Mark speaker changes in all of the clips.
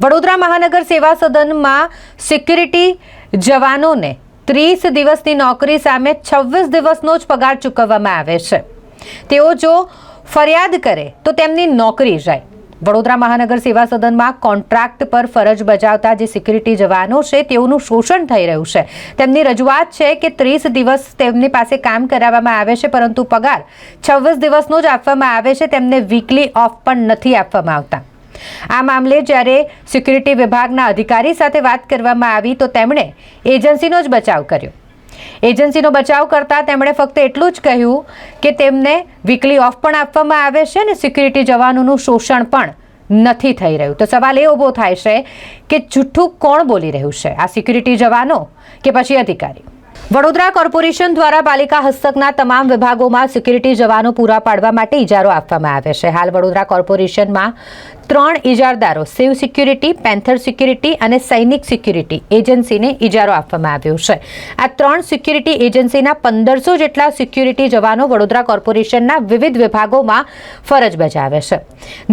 Speaker 1: વડોદરા મહાનગર સેવા સદનમાં સિક્યુરિટી જવાનોને 30 દિવસની નોકરી સામે 26 દિવસનો જ પગાર ચૂકવવામાં આવે છે। તેઓ જો ફરિયાદ કરે તો તેમની નોકરી જાય। વડોદરા મહાનગર સેવા સદનમાં કોન્ટ્રાક્ટ પર ફરજ બજાવતા જે સિક્યુરિટી જવાનો છે તેઓનું શોષણ થઈ રહ્યું છે। તેમની રજૂઆત છે કે 30 દિવસ તેમની પાસે કામ કરાવવામાં આવે છે, પરંતુ પગાર 26 દિવસનો જ આપવામાં આવે છે। તેમને વીકલી ઓફ પણ નથી આપવામાં આવતા। આ મામલે જ્યારે સિક્યુરિટી વિભાગના અધિકારી સાથે વાત કરવામાં આવી તો તેમણે એજન્સીનો જ બચાવ કર્યો। એજન્સીનો બચાવ કરતા તેમણે ફક્ત એટલું જ કહ્યું કે તેમને વીકલી ઓફ પણ આપવામાં આવે છે અને સિક્યુરિટી જવાનોનું શોષણ પણ નથી થઈ રહ્યું। તો સવાલ એ ઊભો થાય છે કે જૂઠું કોણ બોલી રહ્યું છે, આ સિક્યુરિટી જવાનો કે પછી અધિકારી? વડોદરા કોર્પોરેશન દ્વારા પાલિકા હસ્તકના તમામ વિભાગોમાં સિક્યુરિટી જવાનો પૂરા પાડવા માટે ઇજારો આપવામાં આવે છે। હાલ વડોદરા કોર્પોરેશનમાં 3 ઇજારદારો સિવ સિક્યુરિટી, પેન્થર સિક્યુરિટી અને સૈનિક સિક્યુરિટી એજન્સીને ઇજારો આપવામાં આવ્યો છે। આ 3 સિક્યુરિટી એજન્સીના 1500 જેટલા સિક્યુરિટી જવાનો વડોદરા કોર્પોરેશનના વિવિધ વિભાગોમાં ફરજ બજાવે છે।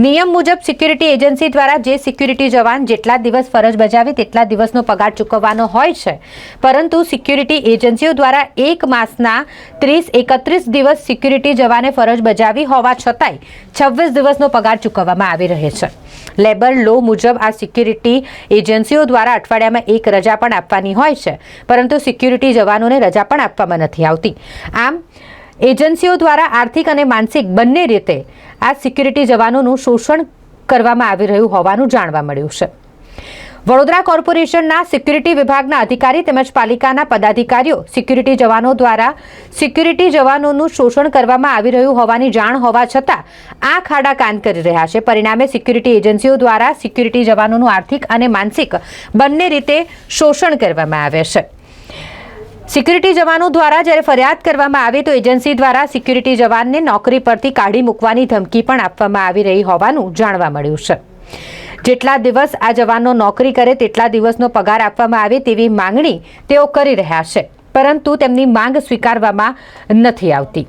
Speaker 1: નિયમ મુજબ સિક્યુરિટી એજન્સી દ્વારા જે સિક્યુરિટી જવાન જેટલા દિવસ ફરજ બજાવે તેટલા દિવસનો પગાર ચૂકવવાનો હોય છે, પરંતુ સિક્યુરિટી એજન્સીઓ દ્વારા 1 માસના 30-31 દિવસ સિક્યુરિટી જવાને ફરજ બજાવી હોવા છતાંય 26 દિવસનો પગાર ચૂકવવામાં આવી રહે છે। લેબર લો મુજબ આ સિક્યુરિટી એજન્સીઓ દ્વારા અઠવાડિયામાં 1 રજા પણ આપવાની હોય છે, પરંતુ સિક્યુરિટી જવાનોને રજા પણ આપવામાં નથી આવતી। આમ એજન્સીઓ દ્વારા આર્થિક અને માનસિક બંને રીતે આ સિક્યુરિટી જવાનોનું શોષણ કરવામાં આવી રહ્યું હોવાનું જાણવા મળ્યું છે। વડોદરા કોર્પોરેશનના સિક્યુરિટી વિભાગના અધિકારી તેમજ પાલિકાના પદાધિકારીઓ સિક્યુરિટી જવાનો દ્વારા સિક્યુરિટી જવાનોનું શોષણ કરવામાં આવી રહ્યું હોવાની જાણ હોવા છતાં આંખ આડા કાન કરી રહ્યા છે। પરિણામે સિક્યુરિટી એજન્સીઓ દ્વારા સિક્યુરિટી જવાનોનું આર્થિક અને માનસિક બંને રીતે શોષણ કરવામાં આવે છે। સિક્યુરિટી જવાનો દ્વારા જ્યારે ફરિયાદ કરવામાં આવે તો એજન્સી દ્વારા સિક્યુરિટી જવાનને નોકરી પરથી કાઢી મૂકવાની ધમકી પણ આપવામાં આવી રહી હોવાનું જાણવા મળ્યું છે। જેટલા દિવસ આ જવાનો નોકરી કરે તેટલા દિવસનો પગાર આપવામાં આવે તેવી માંગણી તેઓ કરી રહ્યા છે, પરંતુ તેમની માંગ સ્વીકારવામાં નથી આવતી।